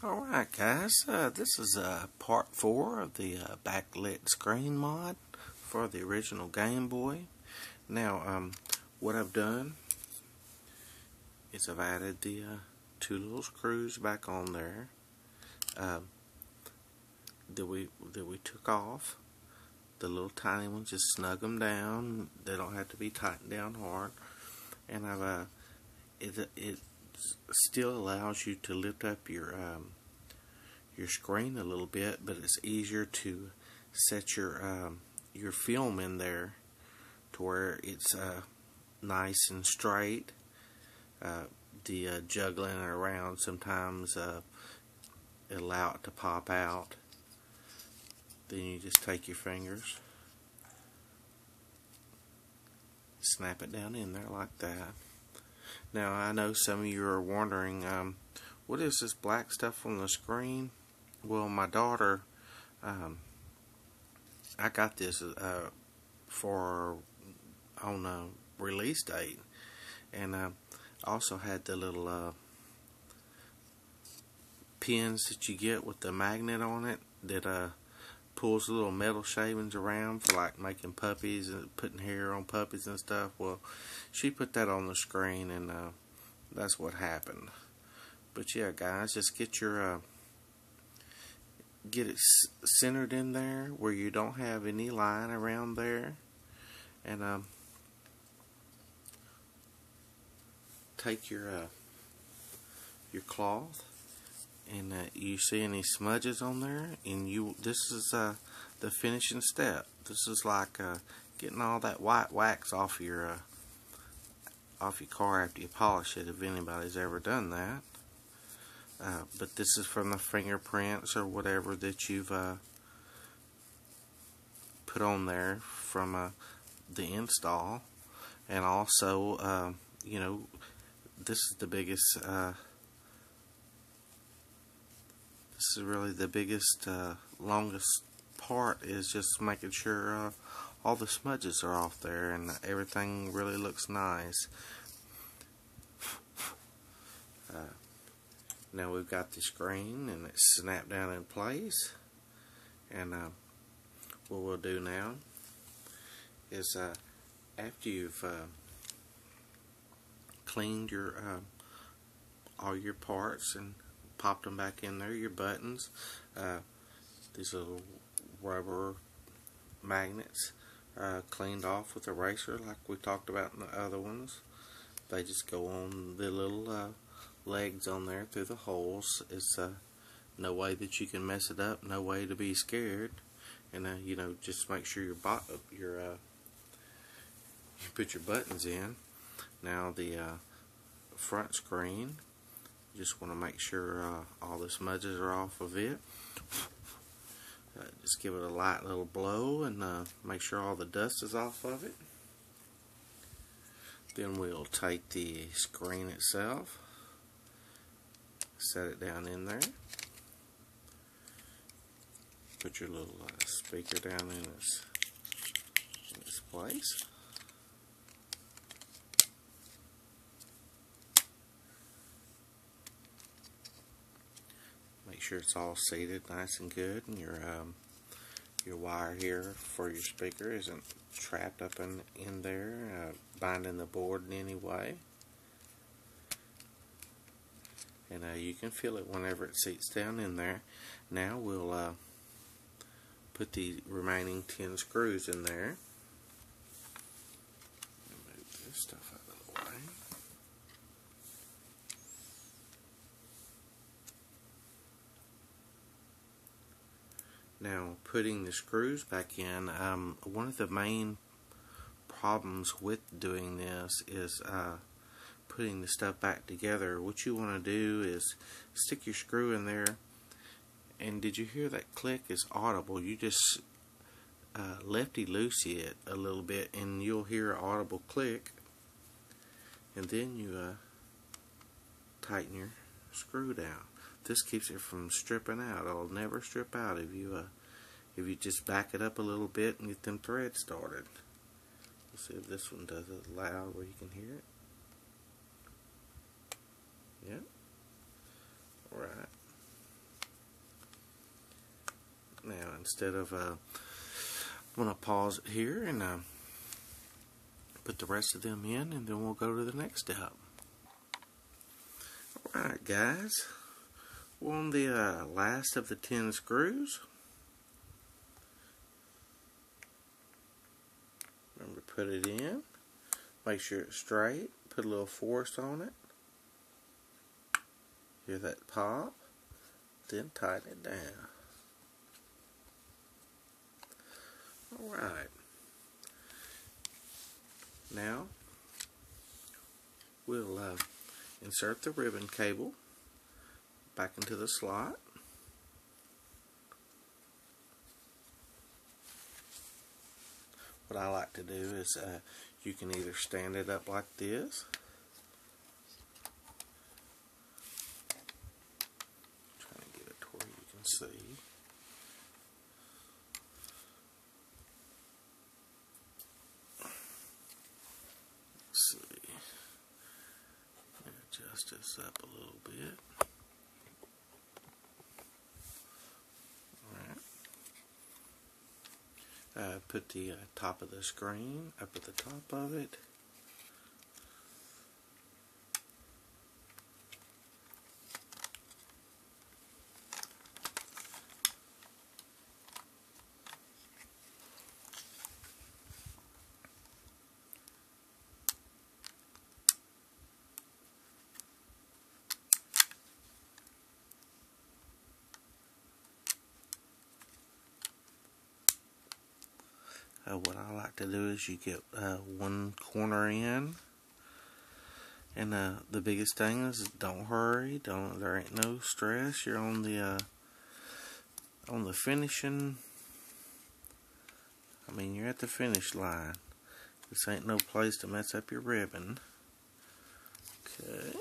Alright guys, this is part 4 of the backlit screen mod for the original Game Boy. Now, what I've done is I've added the two little screws back on there that we took off. The little tiny ones, just snug them down. They don't have to be tightened down hard. And it still allows you to lift up your screen a little bit, but it's easier to set your film in there to where it's nice and straight. The juggling around sometimes it allow it to pop out. Then you just take your fingers, snap it down in there like that. Now I know some of you are wondering, what is this black stuff on the screen? Well, my daughter, I got this for on a release date, and also had the little pins that you get with the magnet on it that pulls little metal shavings around for like making puppies and putting hair on puppies and stuff. Well, she put that on the screen, and that's what happened. But yeah, guys, just get your get it centered in there where you don't have any line around there, and take your cloth, and you see any smudges on there, and this is the finishing step. This is like getting all that white wax off your car after you polish it, if anybody's ever done that. But this is from the fingerprints or whatever that you've put on there from the install. And also, you know, this is the biggest, this is really the biggest, longest part, is just making sure all the smudges are off there and everything really looks nice. Now we've got the screen and it's snapped down in place, and what we'll do now is after you've cleaned your all your parts and popped them back in there, your buttons, these little rubber magnets cleaned off with a eraser like we talked about in the other ones. They just go on the little legs on there through the holes. It's no way that you can mess it up, no way to be scared. And you know, just make sure you put your buttons in. Now the front screen, you just want to make sure all the smudges are off of it. Just give it a light little blow and make sure all the dust is off of it. Then we'll take the screen itself, set it down in there, put your little speaker down in its place. Make sure it's all seated nice and good, and your wire here for your speaker isn't trapped up in there, binding the board in any way. And you can feel it whenever it seats down in there. Now we'll put the remaining 10 screws in there. Move this stuff out of the way. Now, putting the screws back in, one of the main problems with doing this is putting the stuff back together. What you want to do is stick your screw in there, and did you hear that click? Is audible. You just lefty-loosey it a little bit and you'll hear an audible click, and then you tighten your screw down. This keeps it from stripping out. It'll never strip out if you just back it up a little bit and get them threads started. Let's see if this one does it loud where you can hear it. Yep. Alright. instead of I'm going to pause it here and put the rest of them in, and then we'll go to the next step. Alright guys, we're on the last of the 10 screws. Remember to put it in, make sure it's straight, put a little force on it. Hear that pop? Then tighten it down. Alright. Now, we'll insert the ribbon cable back into the slot. What I like to do is you can either stand it up like this, trying to get it to where you can see. Let's see, adjust this up a little bit. Put the top of the screen up at the top of it. What I like to do is you get one corner in, and the biggest thing is don't hurry. There ain't no stress. You're on the finishing. I mean, you're at the finish line. This ain't no place to mess up your ribbon. Okay.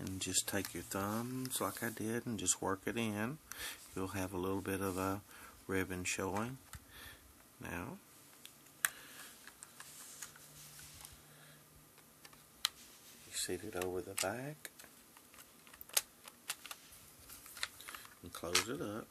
And just take your thumbs like I did and just work it in. You'll have a little bit of a ribbon showing. Now, you seat it over the back and close it up.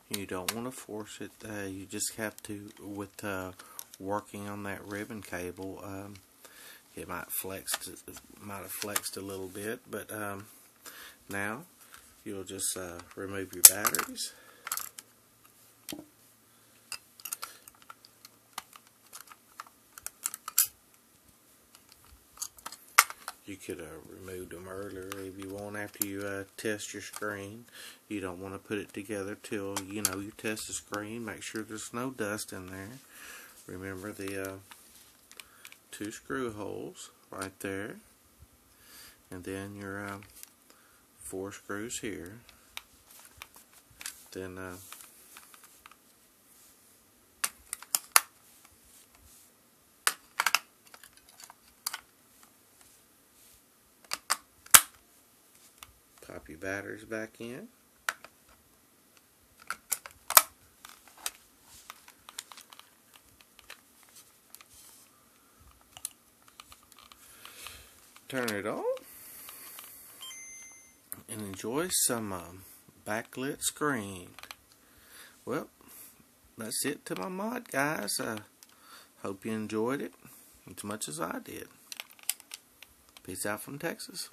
You don't want to force it. You just have to, with working on that ribbon cable, it might have flexed a little bit, but now you'll just remove your batteries. You could have removed them earlier if you want after you test your screen. You don't want to put it together till you test the screen. Make sure there's no dust in there. Remember the 2 screw holes right there, and then your 4 screws here. Then pop your batteries back in. Turn it on and enjoy some backlit screen. Well, that's it to my mod, guys. Hope you enjoyed it as much as I did. Peace out from Texas.